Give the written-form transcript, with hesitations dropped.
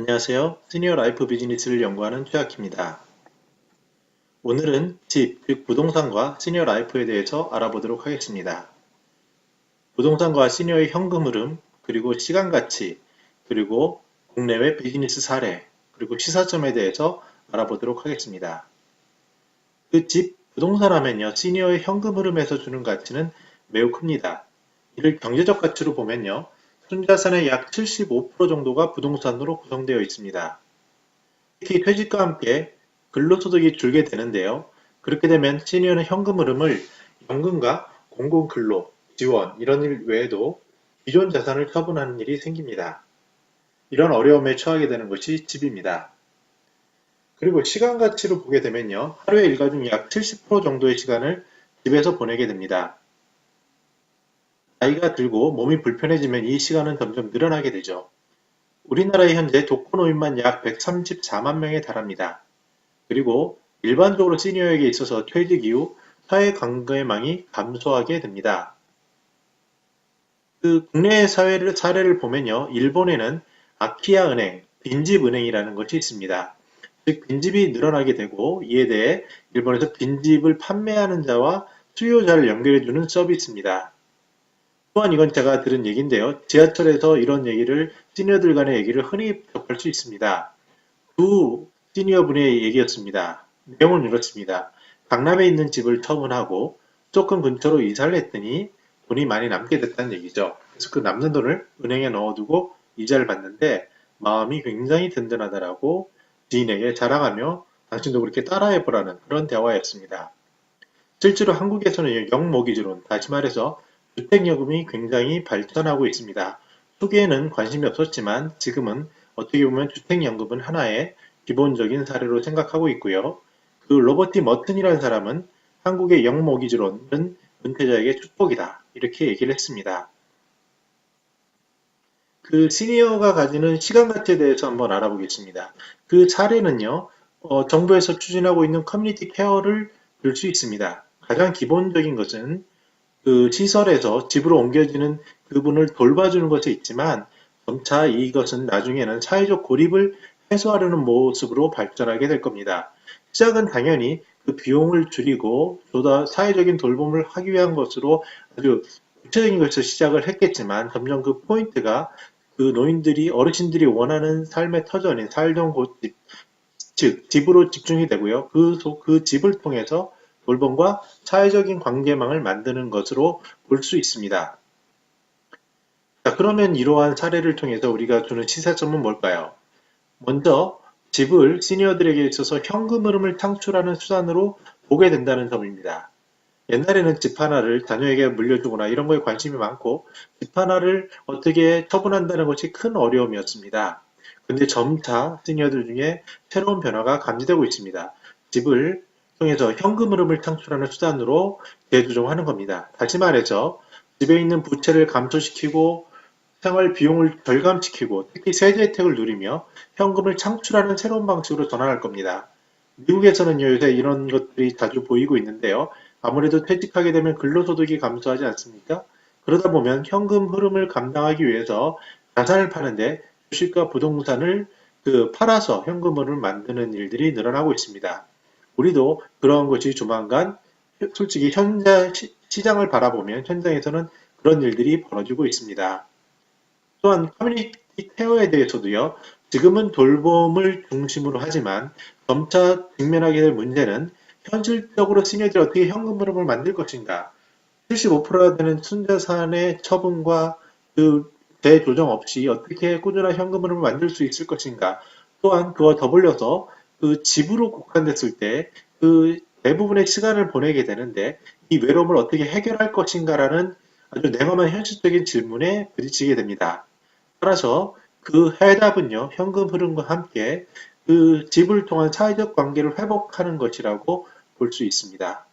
안녕하세요. 시니어 라이프 비즈니스를 연구하는 최학희입니다. 오늘은 집, 즉 부동산과 시니어 라이프에 대해서 알아보도록 하겠습니다. 부동산과 시니어의 현금 흐름, 그리고 시간 가치, 그리고 국내외 비즈니스 사례, 그리고 시사점에 대해서 알아보도록 하겠습니다. 그 집, 부동산 하면요, 시니어의 현금 흐름에서 주는 가치는 매우 큽니다. 이를 경제적 가치로 보면요, 순자산의 약 75% 정도가 부동산으로 구성되어 있습니다. 특히 퇴직과 함께 근로소득이 줄게 되는데요. 그렇게 되면 시니어는 현금 흐름을 연금과 공공근로, 지원 이런 일 외에도 기존 자산을 처분하는 일이 생깁니다. 이런 어려움에 처하게 되는 것이 집입니다. 그리고 시간 가치로 보게 되면요. 하루의 일과 중 약 70% 정도의 시간을 집에서 보내게 됩니다. 나이가 들고 몸이 불편해지면 이 시간은 점점 늘어나게 되죠. 우리나라의 현재 독거노인만 약 134만 명에 달합니다. 그리고 일반적으로 시니어에게 있어서 퇴직 이후 사회관계망이 감소하게 됩니다. 국내 사례를 보면요. 일본에는 아키야 은행, 빈집 은행이라는 것이 있습니다. 즉 빈집이 늘어나게 되고 이에 대해 일본에서 빈집을 판매하는 자와 수요자를 연결해주는 서비스입니다. 또한 이건 제가 들은 얘기인데요. 지하철에서 이런 얘기를 시니어들 간의 얘기를 흔히 접할 수 있습니다. 두 시니어분의 얘기였습니다. 내용은 이렇습니다. 강남에 있는 집을 처분하고 조금 근처로 이사를 했더니 돈이 많이 남게 됐다는 얘기죠. 그래서 그 남는 돈을 은행에 넣어두고 이자를 받는데 마음이 굉장히 든든하다라고 지인에게 자랑하며 당신도 그렇게 따라해보라는 그런 대화였습니다. 실제로 한국에서는 영모기지론, 다시 말해서 주택연금이 굉장히 발전하고 있습니다. 초기에는 관심이 없었지만 지금은 어떻게 보면 주택연금은 하나의 기본적인 사례로 생각하고 있고요. 그 로버트 머튼이라는 사람은 한국의 영모기지론은 은퇴자에게 축복이다. 이렇게 얘기를 했습니다. 그 시니어가 가지는 시간 가치에 대해서 한번 알아보겠습니다. 그 사례는요, 정부에서 추진하고 있는 커뮤니티 케어를 들 수 있습니다. 가장 기본적인 것은 그 시설에서 집으로 옮겨지는 그분을 돌봐주는 것에 있지만 점차 이것은 나중에는 사회적 고립을 해소하려는 모습으로 발전하게 될 겁니다. 시작은 당연히 그 비용을 줄이고 보다 사회적인 돌봄을 하기 위한 것으로 아주 구체적인 것에서 시작을 했겠지만 점점 그 포인트가 그 노인들이 어르신들이 원하는 삶의 터전인 살던 곳집, 즉 집으로 집중이 되고요. 그 집을 통해서 돌봄과 사회적인 관계망을 만드는 것으로 볼 수 있습니다. 자, 그러면 이러한 사례를 통해서 우리가 주는 시사점은 뭘까요? 먼저 집을 시니어들에게 있어서 현금 흐름을 창출하는 수단으로 보게 된다는 점입니다. 옛날에는 집 하나를 자녀에게 물려주거나 이런 거에 관심이 많고 집 하나를 어떻게 처분한다는 것이 큰 어려움이었습니다. 근데 점차 시니어들 중에 새로운 변화가 감지되고 있습니다. 집을 통해서 현금 흐름을 창출하는 수단으로 재조정하는 겁니다. 다시 말해서 집에 있는 부채를 감소시키고 생활 비용을 절감시키고 특히 세제 혜택을 누리며 현금을 창출하는 새로운 방식으로 전환할 겁니다. 미국에서는 요새 이런 것들이 자주 보이고 있는데요. 아무래도 퇴직하게 되면 근로소득이 감소하지 않습니까? 그러다 보면 현금 흐름을 감당하기 위해서 자산을 파는데 주식과 부동산을 팔아서 현금흐름을 만드는 일들이 늘어나고 있습니다. 우리도 그러한 것이 조만간 솔직히 현재 시장을 바라보면 현장에서는 그런 일들이 벌어지고 있습니다. 또한 커뮤니티 케어에 대해서도요. 지금은 돌봄을 중심으로 하지만 점차 직면하게 될 문제는 현실적으로 시니어들이 어떻게 현금 흐름을 만들 것인가. 75%가 되는 순자산의 처분과 그 재조정 없이 어떻게 꾸준한 현금 흐름을 만들 수 있을 것인가. 또한 그와 더불려서 그 집으로 국한됐을 때 그 대부분의 시간을 보내게 되는데 이 외로움을 어떻게 해결할 것인가라는 아주 냉엄한 현실적인 질문에 부딪히게 됩니다. 따라서 그 해답은요, 현금 흐름과 함께 그 집을 통한 사회적 관계를 회복하는 것이라고 볼 수 있습니다.